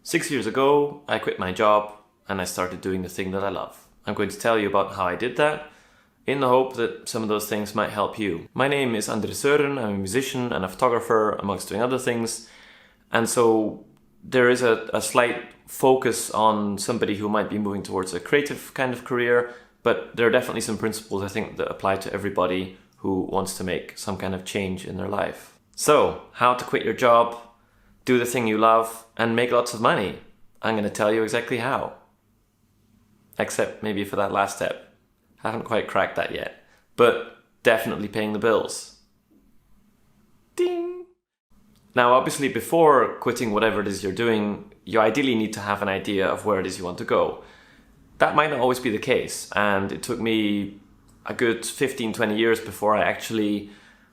6 years ago, I quit my job and I started doing the thing that I love. I'm going to tell you about how I did that, in the hope that some of those things might help you. My name is Andri Søren, I'm a musician and a photographer, amongst doing other things. And so there is a slight focus on somebody who might be moving towards a creative kind of career, but there are definitely some principles I think that apply to everybody who wants to make some kind of change in their life. So, how to quit your job, do the thing you love, and make lots of money. I'm going to tell you exactly how. Except maybe for that last step. I haven't quite cracked that yet. But definitely paying the bills. Ding! Now, obviously, before quitting whatever it is you're doing, you ideally need to have an idea of where it is you want to go. That might not always be the case, and it took me a good 15-20 years before I actually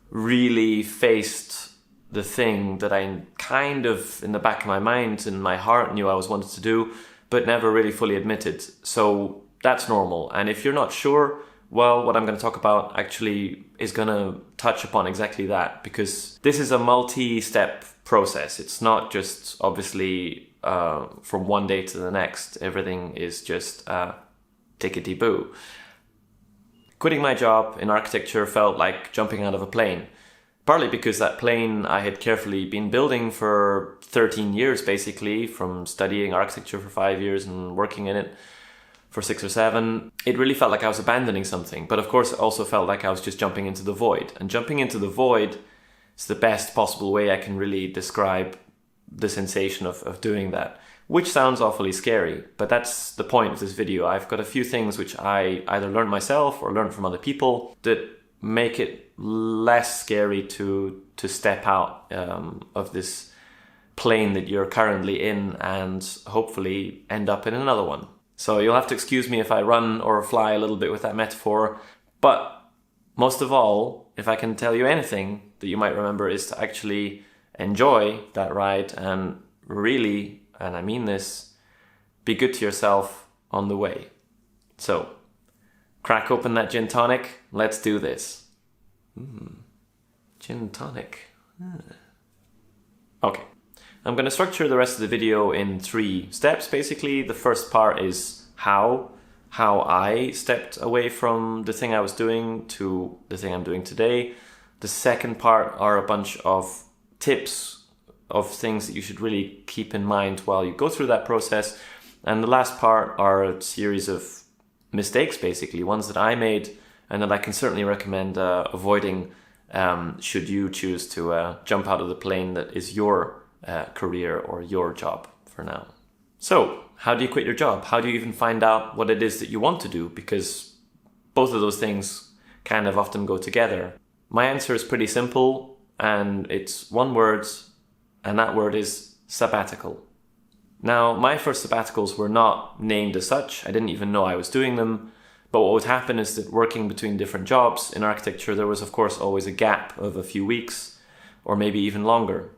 really faced the thing that I kind of, in the back of my mind and my heart, knew I was wanted to do, but never really fully admitted. So that's normal. And if you're not sure, well, what I'm going to talk about actually is going to touch upon exactly that, because this is a multi-step process. It's not just obviously from one day to the next, everything is just tickety-boo. Quitting my job in architecture felt like jumping out of a plane. Partly because that plane I had carefully been building for 13 years, basically, from studying architecture for 5 years and working in it for 6 or 7. It really felt like I was abandoning something. But of course, it also felt like I was just jumping into the void. And jumping into the void is the best possible way I can really describe the sensation of doing that. Which sounds awfully scary, but that's the point of this video. I've got a few things which I either learned myself or learned from other people that make it less scary to step out of this plane that you're currently in and hopefully end up in another one. So you'll have to excuse me if I run or fly a little bit with that metaphor, but most of all, if I can tell you anything that you might remember, is to actually enjoy that ride and really, and I mean this, be good to yourself on the way. So, crack open that gin tonic, let's do this. Gin tonic. Okay, I'm going to structure the rest of the video in 3 steps, basically. The first part is how I stepped away from the thing I was doing to the thing I'm doing today. The second part are a bunch of tips of things that you should really keep in mind while you go through that process. And the last part are a series of mistakes, basically, ones that I made and that I can certainly recommend avoiding should you choose to jump out of the plane that is your career or your job for now. So, how do you quit your job? How do you even find out what it is that you want to do? Because both of those things kind of often go together. My answer is pretty simple, and it's one word, and that word is sabbatical. Now, my first sabbaticals were not named as such. I didn't even know I was doing them. But what would happen is that working between different jobs in architecture, there was of course always a gap of a few weeks or maybe even longer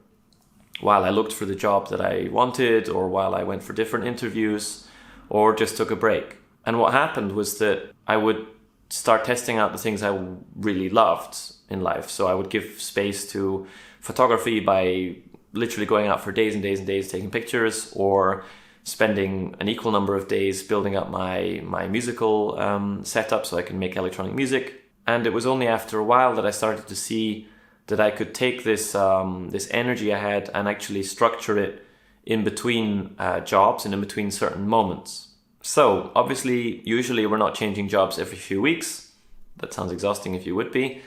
while I looked for the job that I wanted, or while I went for different interviews, or just took a break. And what happened was that I would start testing out the things I really loved in life. So I would give space to photography by literally going out for days and days and days taking pictures, or spending an equal number of days building up my musical setup so I can make electronic music. And it was only after a while that I started to see that I could take this energy I had and actually structure it in between jobs and in between certain moments. So obviously, usually we're not changing jobs every few weeks. That sounds exhausting if you would be.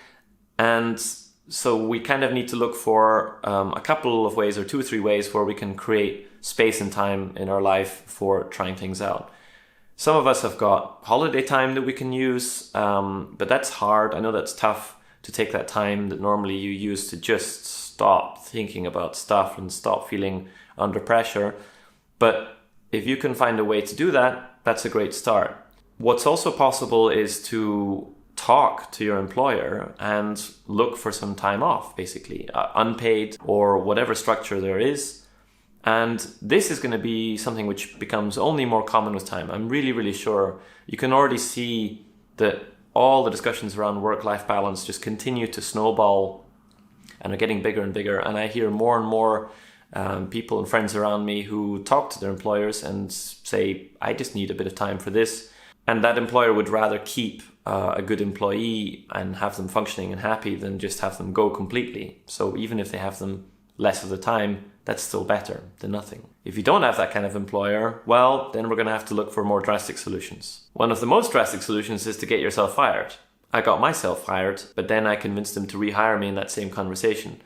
And so we kind of need to look for a couple of ways, or 2 or 3 ways, where we can create space and time in our life for trying things out. Some of us have got holiday time that we can use, but that's hard. I know that's tough to take that time that normally you use to just stop thinking about stuff and stop feeling under pressure. But if you can find a way to do that, that's a great start. What's also possible is to talk to your employer and look for some time off, basically, unpaid or whatever structure there is. And this is going to be something which becomes only more common with time. I'm really, really sure you can already see that all the discussions around work-life balance just continue to snowball and are getting bigger and bigger. And I hear more and more people and friends around me who talk to their employers and say, I just need a bit of time for this. And that employer would rather keep a good employee and have them functioning and happy than just have them go completely. So even if they have them less of the time, that's still better than nothing. If you don't have that kind of employer, well, then we're going to have to look for more drastic solutions. One of the most drastic solutions is to get yourself fired. I got myself fired, but then I convinced them to rehire me in that same conversation.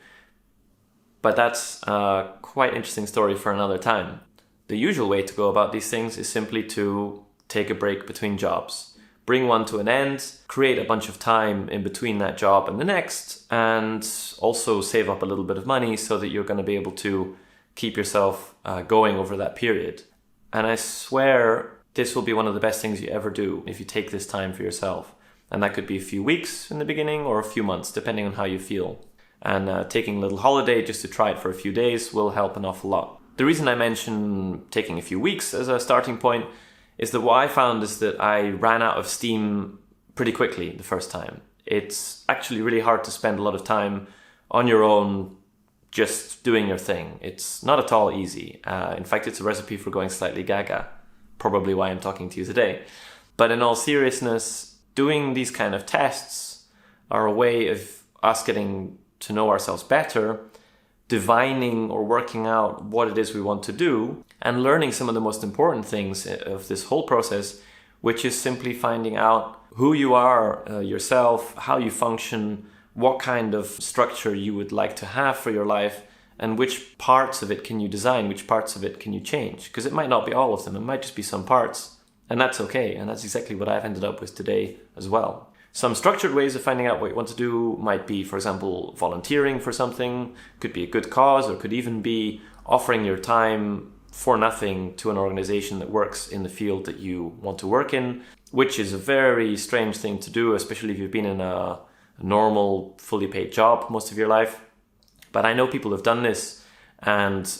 But that's a quite interesting story for another time. The usual way to go about these things is simply to take a break between jobs. Bring one to an end, create a bunch of time in between that job and the next, and also save up a little bit of money so that you're going to be able to keep yourself going over that period. And I swear this will be one of the best things you ever do if you take this time for yourself. And that could be a few weeks in the beginning or a few months, depending on how you feel. And taking a little holiday just to try it for a few days will help an awful lot. The reason I mention taking a few weeks as a starting point is that what I found is that I ran out of steam pretty quickly the first time. It's actually really hard to spend a lot of time on your own just doing your thing. It's not at all easy. In fact, it's a recipe for going slightly gaga, probably why I'm talking to you today. But in all seriousness, doing these kind of tests are a way of us getting to know ourselves better, divining or working out what it is we want to do, and learning some of the most important things of this whole process, which is simply finding out who you are yourself, how you function, what kind of structure you would like to have for your life, and which parts of it can you design, which parts of it can you change. Because it might not be all of them, it might just be some parts, and that's okay. And that's exactly what I've ended up with today as well. Some structured ways of finding out what you want to do might be, for example, volunteering for something, could be a good cause, or could even be offering your time for nothing to an organization that works in the field that you want to work in, which is a very strange thing to do, especially if you've been in a normal, fully paid job most of your life. But I know people have done this, and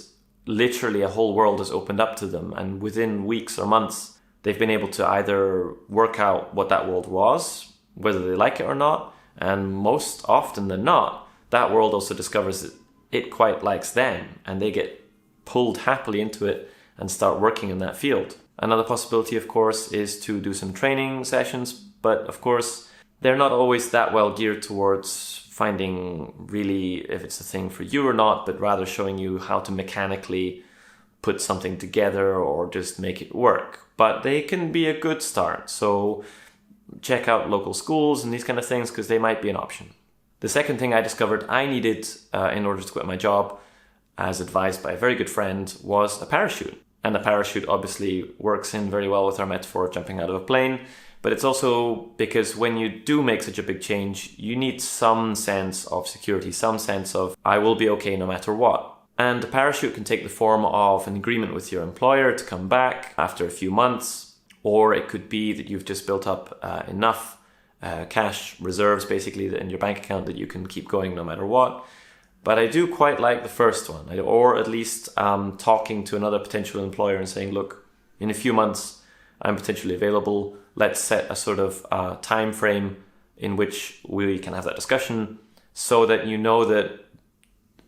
literally a whole world has opened up to them, and within weeks or months, they've been able to either work out what that world was, whether they like it or not, and most often than not, that world also discovers that it quite likes them, and they get pulled happily into it and start working in that field. Another possibility, of course, is to do some training sessions, but of course, they're not always that well geared towards finding really if it's a thing for you or not, but rather showing you how to mechanically put something together or just make it work. But they can be a good start, so check out local schools and these kind of things, because they might be an option. The second thing I discovered I needed in order to quit my job, as advised by a very good friend, was a parachute. And a parachute obviously works in very well with our metaphor of jumping out of a plane, but it's also because when you do make such a big change, you need some sense of security, some sense of, I will be okay no matter what. And a parachute can take the form of an agreement with your employer to come back after a few months, or it could be that you've just built up enough cash reserves basically in your bank account that you can keep going no matter what. But I do quite like the first one, or at least talking to another potential employer and saying, look, in a few months I'm potentially available. Let's set a sort of time frame in which we can have that discussion, so that you know that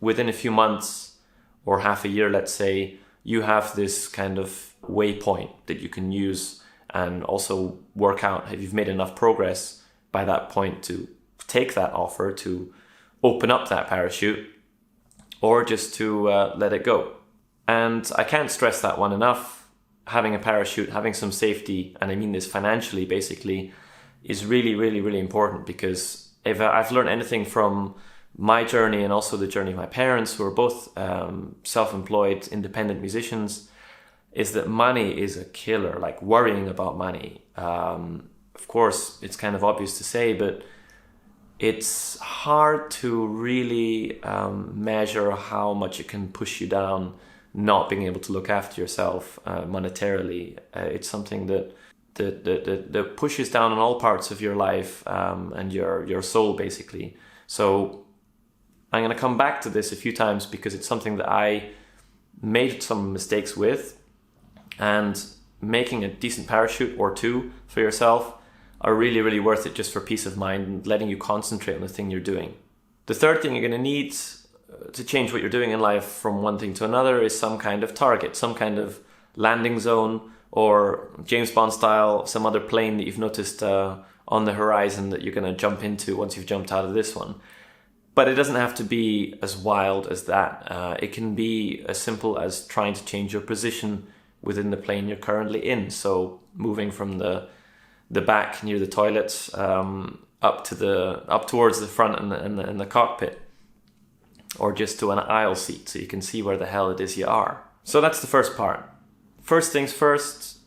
within a few months or half a year, let's say, you have this kind of waypoint that you can use and also work out if you've made enough progress by that point to take that offer, to open up that parachute, or just to let it go. And I can't stress that one enough. Having a parachute, having some safety, and I mean this financially basically, is really, really, really important, because if I've learned anything from my journey and also the journey of my parents, who are both self-employed, independent musicians, is that money is a killer, like worrying about money. Of course, it's kind of obvious to say, but it's hard to really measure how much it can push you down not being able to look after yourself monetarily. It's something that pushes down on all parts of your life and your soul, basically. So I'm going to come back to this a few times because it's something that I made some mistakes with, and making a decent parachute or two for yourself are really, really worth it just for peace of mind and letting you concentrate on the thing you're doing. The third thing you're going to need to change what you're doing in life from one thing to another is some kind of target, some kind of landing zone, or James Bond style, some other plane that you've noticed on the horizon that you're going to jump into once you've jumped out of this one. But it doesn't have to be as wild as that. It can be as simple as trying to change your position within the plane you're currently in. So moving from the back near the toilets up towards the front and the cockpit, or just to an aisle seat so you can see where the hell it is you are. So that's the first part. First things first,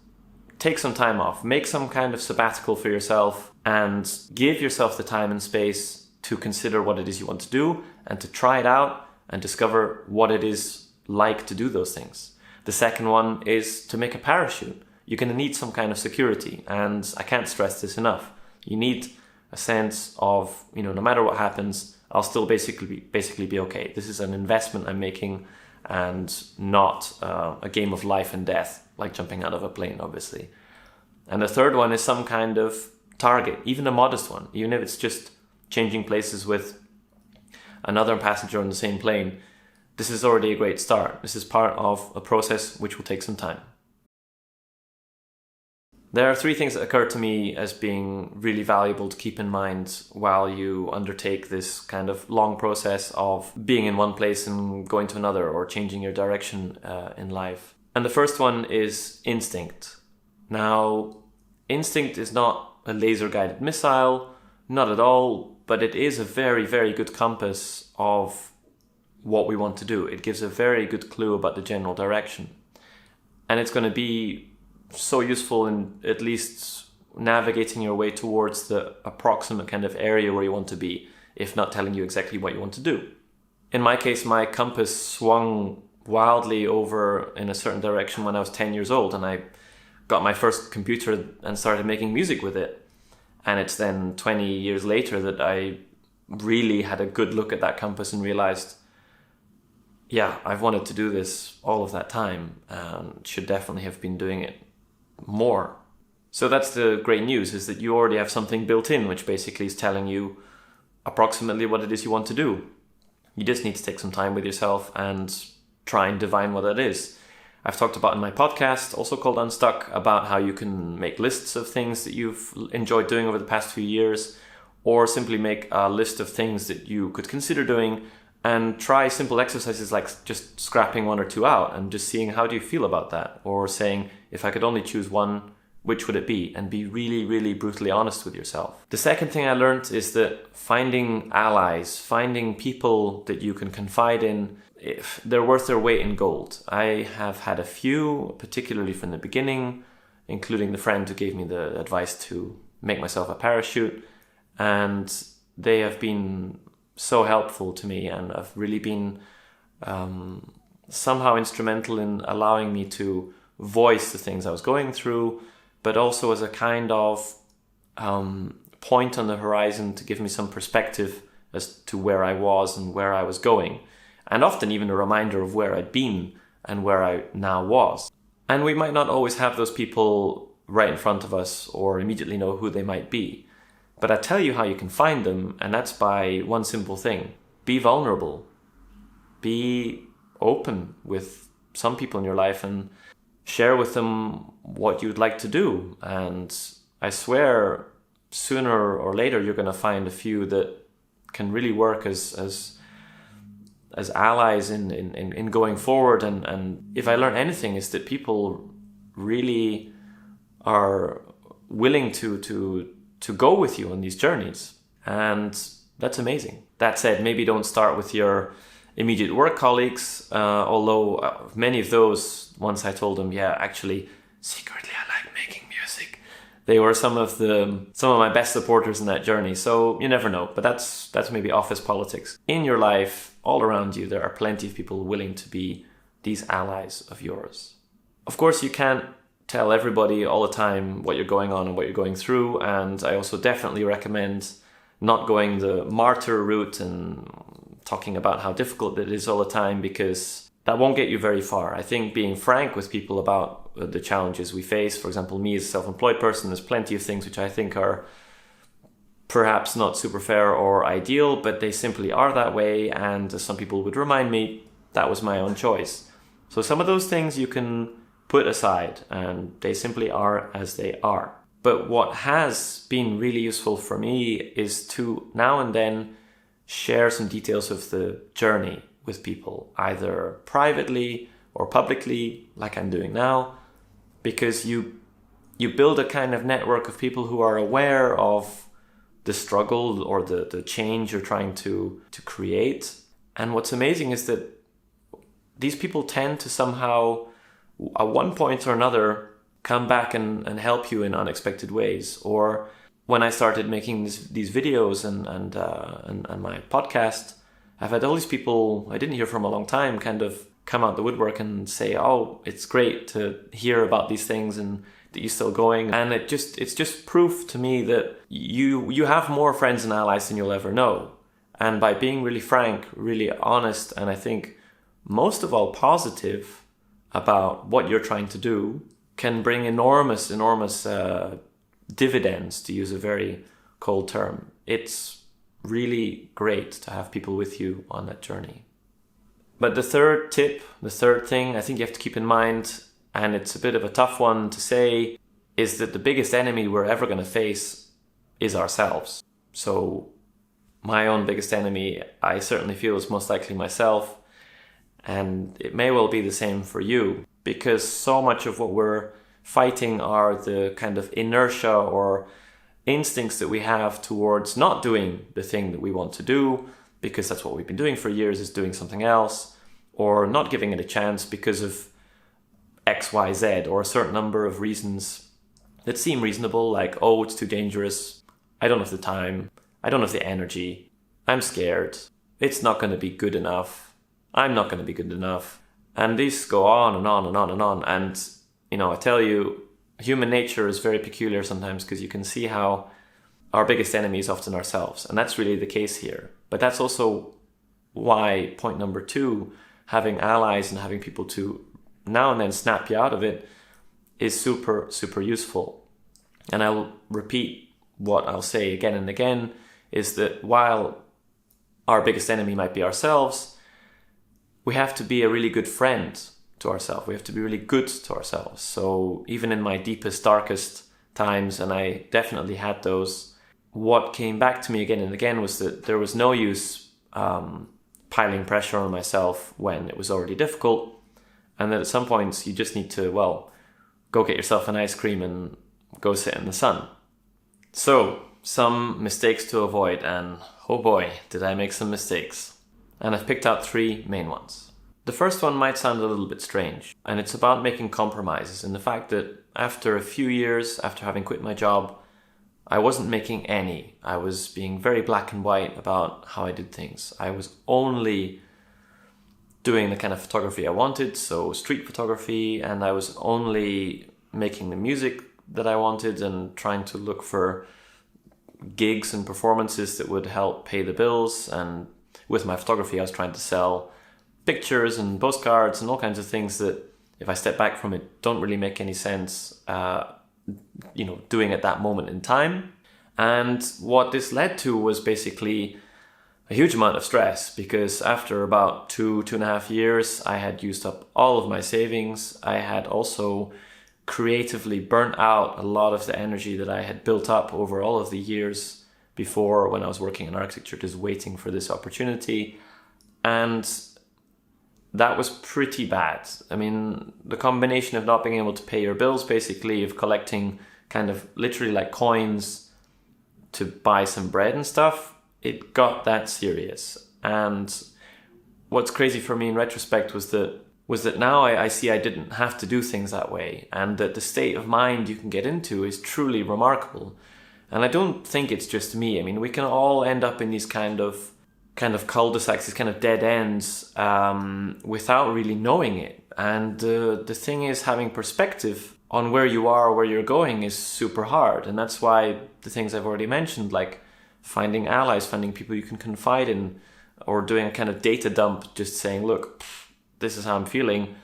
take some time off, make some kind of sabbatical for yourself, and give yourself the time and space to consider what it is you want to do and to try it out and discover what it is like to do those things. The second one is to make a parachute. You're going to need some kind of security, and I can't stress this enough. You need a sense of, no matter what happens, I'll still basically be okay. This is an investment I'm making, and not a game of life and death, like jumping out of a plane, obviously. And the third one is some kind of target, even a modest one, even if it's just changing places with another passenger on the same plane. This is already a great start. This is part of a process which will take some time. There are 3 things that occur to me as being really valuable to keep in mind while you undertake this kind of long process of being in one place and going to another, or changing your direction in life. And the first one is instinct. Now, instinct is not a laser-guided missile, not at all, but it is a very, very good compass of what we want to do. It gives a very good clue about the general direction. And it's going to be so useful in at least navigating your way towards the approximate kind of area where you want to be, if not telling you exactly what you want to do. In my case, my compass swung wildly over in a certain direction when I was 10 years old, and I got my first computer and started making music with it. And it's then 20 years later that I really had a good look at that compass and realized, yeah, I've wanted to do this all of that time and should definitely have been doing it more. So that's the great news, is that you already have something built in which basically is telling you approximately what it is you want to do. You just need to take some time with yourself and try and divine what that is. I've talked about in my podcast, also called Unstuck, about how you can make lists of things that you've enjoyed doing over the past few years, or simply make a list of things that you could consider doing and try simple exercises like just scrapping 1 or 2 out and just seeing how do you feel about that, or saying, if I could only choose one, which would it be? And be really, really brutally honest with yourself. The second thing I learned is that finding allies, finding people that you can confide in, if they're worth their weight in gold. I have had a few, particularly from the beginning, including the friend who gave me the advice to make myself a parachute, and they have been so helpful to me, and have really been somehow instrumental in allowing me to voice the things I was going through, but also as a kind of point on the horizon to give me some perspective as to where I was and where I was going, and often even a reminder of where I'd been and where I now was. And we might not always have those people right in front of us or immediately know who they might be. But I tell you how you can find them, and that's by one simple thing. Be vulnerable. Be open with some people in your life and share with them what you'd like to do. And I swear, sooner or later, you're going to find a few that can really work as allies in going forward. And if I learn anything, is that people really are willing to go with you on these journeys, and that's amazing. That said, maybe don't start with your immediate work colleagues, although many of those, once I told them, yeah, actually, secretly I like making music, they were some of my best supporters in that journey. So you never know, but that's maybe office politics. In your life, all around you, there are plenty of people willing to be these allies of yours. Of course, you can't tell everybody all the time what you're going on and what you're going through, and I also definitely recommend not going the martyr route and talking about how difficult it is all the time, because that won't get you very far. I think being frank with people about the challenges we face, for example, me as a self-employed person, there's plenty of things which I think are perhaps not super fair or ideal, but they simply are that way. And as some people would remind me, that was my own choice. So some of those things you can put aside, and they simply are as they are. But what has been really useful for me is to now and then share some details of the journey with people, either privately or publicly, like I'm doing now, because you build a kind of network of people who are aware of the struggle or the change you're trying to create. And what's amazing is that these people tend to somehow, at one point or another, come back and help you in unexpected ways. Or when I started making these videos and my podcast, I've had all these people I didn't hear from a long time kind of come out the woodwork and say, oh, it's great to hear about these things and that you're still going. And it's just proof to me that you have more friends and allies than you'll ever know. And by being really frank, really honest, and I think most of all positive about what you're trying to do, can bring enormous dividends, to use a very cold term. It's really great to have people with you on that journey. But the third tip, the third thing I think you have to keep in mind, and it's a bit of a tough one to say, is that the biggest enemy we're ever going to face is ourselves. So my own biggest enemy, I certainly feel, is most likely myself. And it may well be the same for you, because so much of what we're fighting are the kind of inertia or instincts that we have towards not doing the thing that we want to do, because that's what we've been doing for years, is doing something else, or not giving it a chance because of X, Y, Z, or a certain number of reasons that seem reasonable, like, oh, it's too dangerous, I don't have the time, I don't have the energy, I'm scared, it's not going to be good enough, I'm not going to be good enough. And these go on and on and on and on. And, I tell you, human nature is very peculiar sometimes, because you can see how our biggest enemy is often ourselves. And that's really the case here. But that's also why point number 2, having allies and having people to now and then snap you out of it, is super, super useful. And I'll repeat what I'll say again and again, is that while our biggest enemy might be ourselves, we have to be a really good friend to ourselves. We have to be really good to ourselves. So even in my deepest, darkest times, and I definitely had those, what came back to me again and again was that there was no use piling pressure on myself when it was already difficult. And that at some points you just need to, go get yourself an ice cream and go sit in the sun. So some mistakes to avoid, and oh boy, did I make some mistakes. And I've picked out 3 main ones. The first one might sound a little bit strange, and it's about making compromises, and the fact that after a few years, after having quit my job, I wasn't making any. I was being very black and white about how I did things. I was only doing the kind of photography I wanted, so street photography, and I was only making the music that I wanted and trying to look for gigs and performances that would help pay the bills. And with my photography, I was trying to sell pictures and postcards and all kinds of things that, if I step back from it, don't really make any sense, doing at that moment in time. And what this led to was basically a huge amount of stress, because after about 2.5 years, I had used up all of my savings. I had also creatively burnt out a lot of the energy that I had built up over all of the years before, when I was working in architecture, just waiting for this opportunity. And that was pretty bad. I mean, the combination of not being able to pay your bills, basically, of collecting kind of literally like coins to buy some bread and stuff, it got that serious. And what's crazy for me in retrospect was that now I see I didn't have to do things that way, and that the state of mind you can get into is truly remarkable. And I don't think it's just me. I mean, we can all end up in these kind of cul-de-sacs, these kind of dead ends, without really knowing it. And the thing is, having perspective on where you are, where you're going, is super hard. And that's why the things I've already mentioned, like finding allies, finding people you can confide in, or doing a kind of data dump, just saying, look, this is how I'm feeling,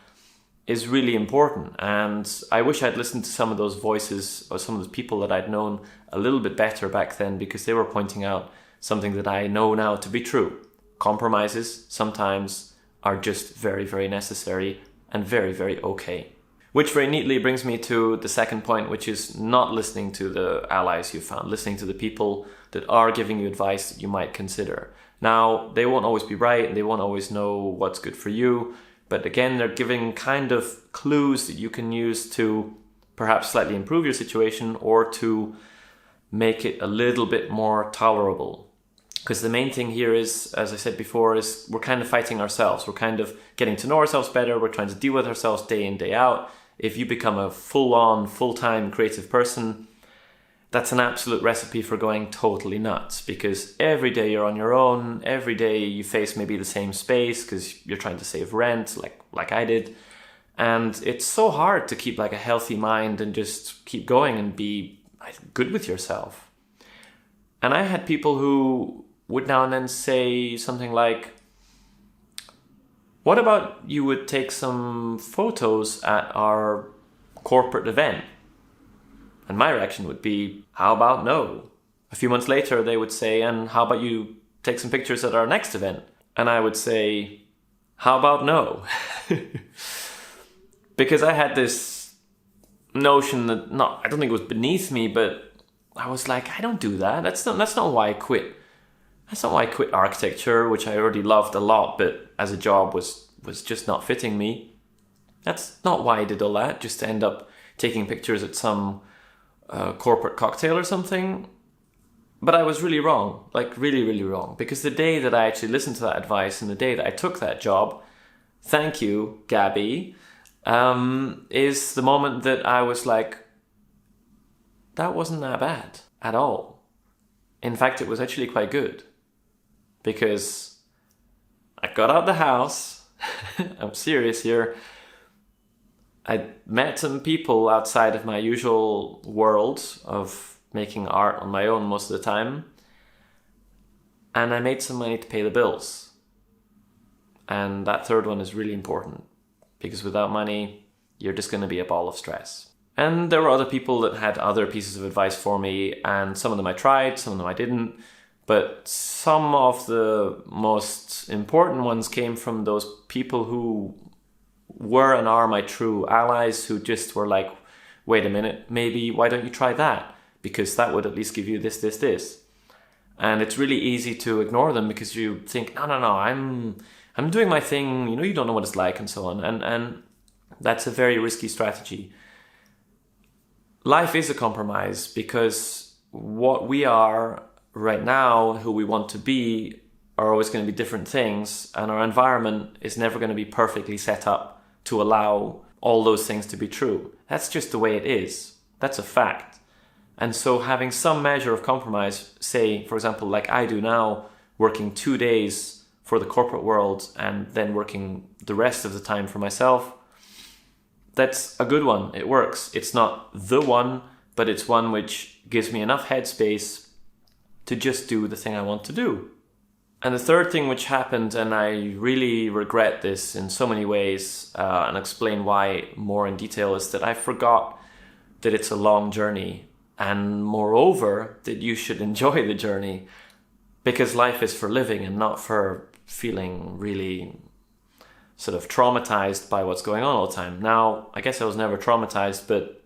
is really important. And I wish I'd listened to some of those voices or some of those people that I'd known a little bit better back then, because they were pointing out something that I know now to be true. Compromises sometimes are just very, very necessary and very, very okay. Which very neatly brings me to the second point, which is not listening to the allies you found, listening to the people that are giving you advice that you might consider. Now, they won't always be right and they won't always know what's good for you. But again, they're giving kind of clues that you can use to perhaps slightly improve your situation or to make it a little bit more tolerable. Because the main thing here is, as I said before, is we're kind of fighting ourselves. We're kind of getting to know ourselves better. We're trying to deal with ourselves day in, day out. If you become a full-on, full-time creative person, that's an absolute recipe for going totally nuts, because every day you're on your own. Every day you face maybe the same space because you're trying to save rent, like I did. And it's so hard to keep like a healthy mind and just keep going and be good with yourself. And I had people who would now and then say something like, what about you would take some photos at our corporate event? And my reaction would be, how about no? A few months later, they would say, and how about you take some pictures at our next event? And I would say, how about no? Because I had this notion that, I don't think it was beneath me, but I was like, I don't do that. That's not why I quit. That's not why I quit architecture, which I already loved a lot, but as a job was just not fitting me. That's not why I did all that, just to end up taking pictures at some corporate cocktail or something. But I was really wrong, like really, really wrong. Because the day that I actually listened to that advice and the day that I took that job, thank you, Gabby, is the moment that I was like, that wasn't that bad at all. In fact, it was actually quite good. Because I got out the house, I'm serious here, I met some people outside of my usual world of making art on my own most of the time, and I made some money to pay the bills. And that third one is really important, because without money, you're just going to be a ball of stress. And there were other people that had other pieces of advice for me, and some of them I tried, some of them I didn't. But some of the most important ones came from those people who were and are my true allies, who just were like, wait a minute, maybe why don't you try that? Because that would at least give you this, this, this. And it's really easy to ignore them because you think, no, I'm doing my thing, you don't know what it's like and so on. And that's a very risky strategy. Life is a compromise, because what we are right now, who we want to be, are always going to be different things, and our environment is never going to be perfectly set up to allow all those things to be true. That's just the way it is. That's a fact. And so having some measure of compromise, say, for example, like I do now, working 2 days for the corporate world and then working the rest of the time for myself, that's a good one. It works. It's not the one, but it's one which gives me enough headspace to just do the thing I want to do. And the third thing which happened, and I really regret this in so many ways, and explain why more in detail, is that I forgot that it's a long journey, and moreover, that you should enjoy the journey, because life is for living and not for feeling really sort of traumatized by what's going on all the time. Now, I guess I was never traumatized, but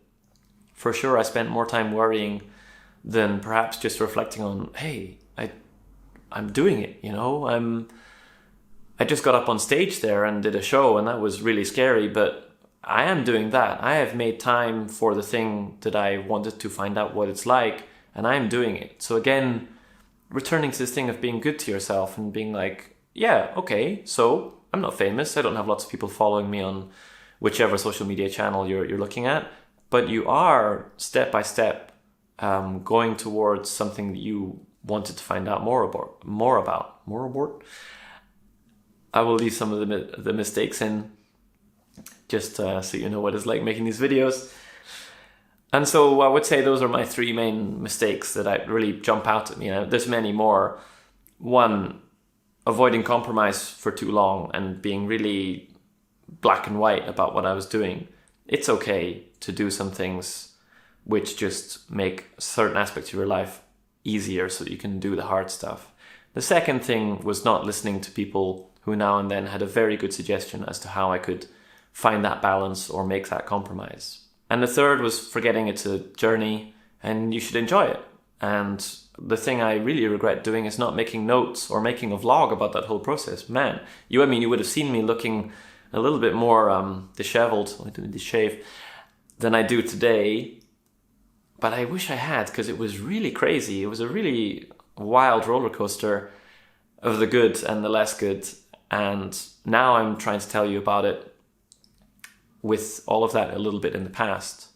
for sure I spent more time worrying than perhaps just reflecting on, hey, I'm doing it, I just got up on stage there and did a show, and that was really scary, but I am doing that. I have made time for the thing that I wanted to find out what it's like, and I am doing it. So again, returning to this thing of being good to yourself and being like, yeah, okay, so I'm not famous. I don't have lots of people following me on whichever social media channel you're looking at, but you are step by step going towards something that you wanted to find out more about. I will leave some of the mistakes in, just so you know what it's like making these videos. And so I would say those are my three main mistakes that really jump out at me. There's many more. One, avoiding compromise for too long and being really black and white about what I was doing. It's okay to do some things which just make certain aspects of your life easier so that you can do the hard stuff. The second thing was not listening to people who now and then had a very good suggestion as to how I could find that balance or make that compromise. And the third was forgetting it's a journey and you should enjoy it. And the thing I really regret doing is not making notes or making a vlog about that whole process. Man, you would have seen me looking a little bit more disheveled, shaved, than I do today. But I wish I had, because it was really crazy. It was a really wild roller coaster of the good and the less good. And now I'm trying to tell you about it with all of that a little bit in the past.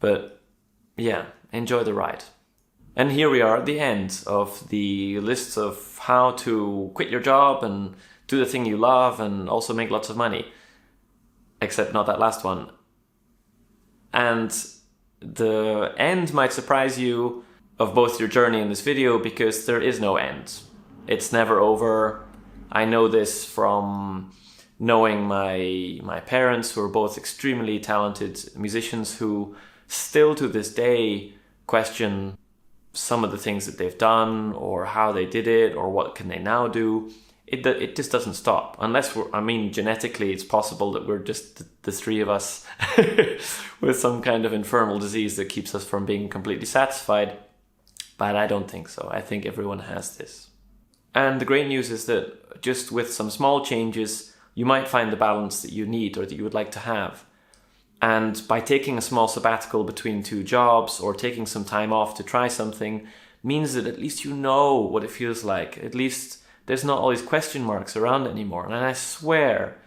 But yeah, enjoy the ride. And here we are at the end of the list of how to quit your job and do the thing you love and also make lots of money. Except not that last one. And the end might surprise you of both your journey in this video, because there is no end. It's never over. I know this from knowing my parents, who are both extremely talented musicians, who still to this day question some of the things that they've done or how they did it or what can they now do. It just doesn't stop. Unless genetically it's possible that we're just the three of us with some kind of infernal disease that keeps us from being completely satisfied. But I don't think so. I think everyone has this. And the great news is that just with some small changes, you might find the balance that you need or that you would like to have. And by taking a small sabbatical between two jobs or taking some time off to try something means that at least you know what it feels like. At least there's not all these question marks around anymore. And I swear,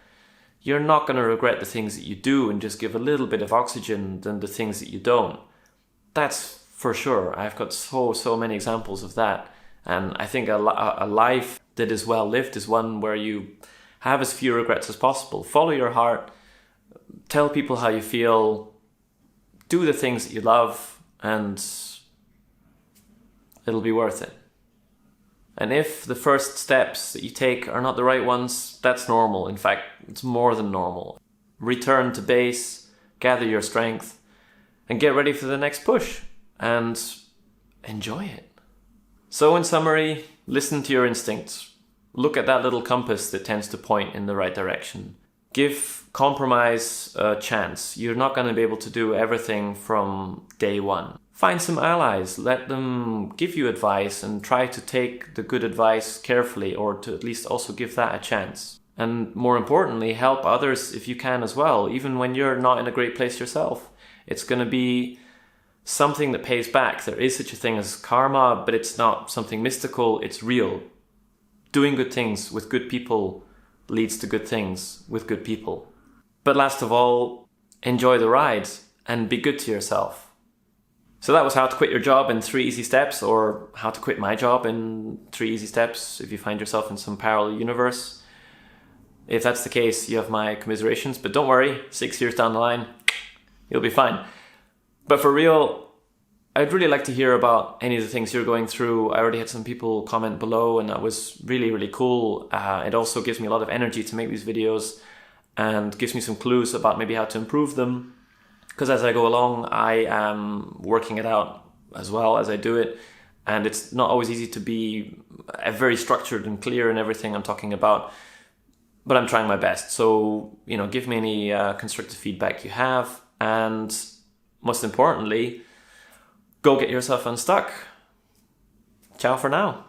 you're not going to regret the things that you do and just give a little bit of oxygen than the things that you don't. That's for sure. I've got so many examples of that. And I think a life that is well lived is one where you have as few regrets as possible. Follow your heart. Tell people how you feel. Do the things that you love, and it'll be worth it. And if the first steps that you take are not the right ones, that's normal. In fact, it's more than normal. Return to base, gather your strength, and get ready for the next push. And enjoy it. So in summary, listen to your instincts. Look at that little compass that tends to point in the right direction. Give compromise a chance. You're not going to be able to do everything from day one. Find some allies. Let them give you advice and try to take the good advice carefully, or to at least also give that a chance. And more importantly, help others if you can as well, even when you're not in a great place yourself. It's going to be something that pays back. There is such a thing as karma, but it's not something mystical, it's real. Doing good things with good people leads to good things with good people. But last of all, enjoy the ride and be good to yourself. So that was how to quit your job in 3 easy steps, or how to quit my job in 3 easy steps if you find yourself in some parallel universe. If that's the case, you have my commiserations, but don't worry, 6 years down the line, you'll be fine. But for real, I'd really like to hear about any of the things you're going through. I already had some people comment below, and that was really, really cool. It also gives me a lot of energy to make these videos and gives me some clues about maybe how to improve them. Because as I go along, I am working it out as well as I do it. And it's not always easy to be very structured and clear in everything I'm talking about. But I'm trying my best. So, give me any constructive feedback you have. And most importantly, go get yourself unstuck. Ciao for now.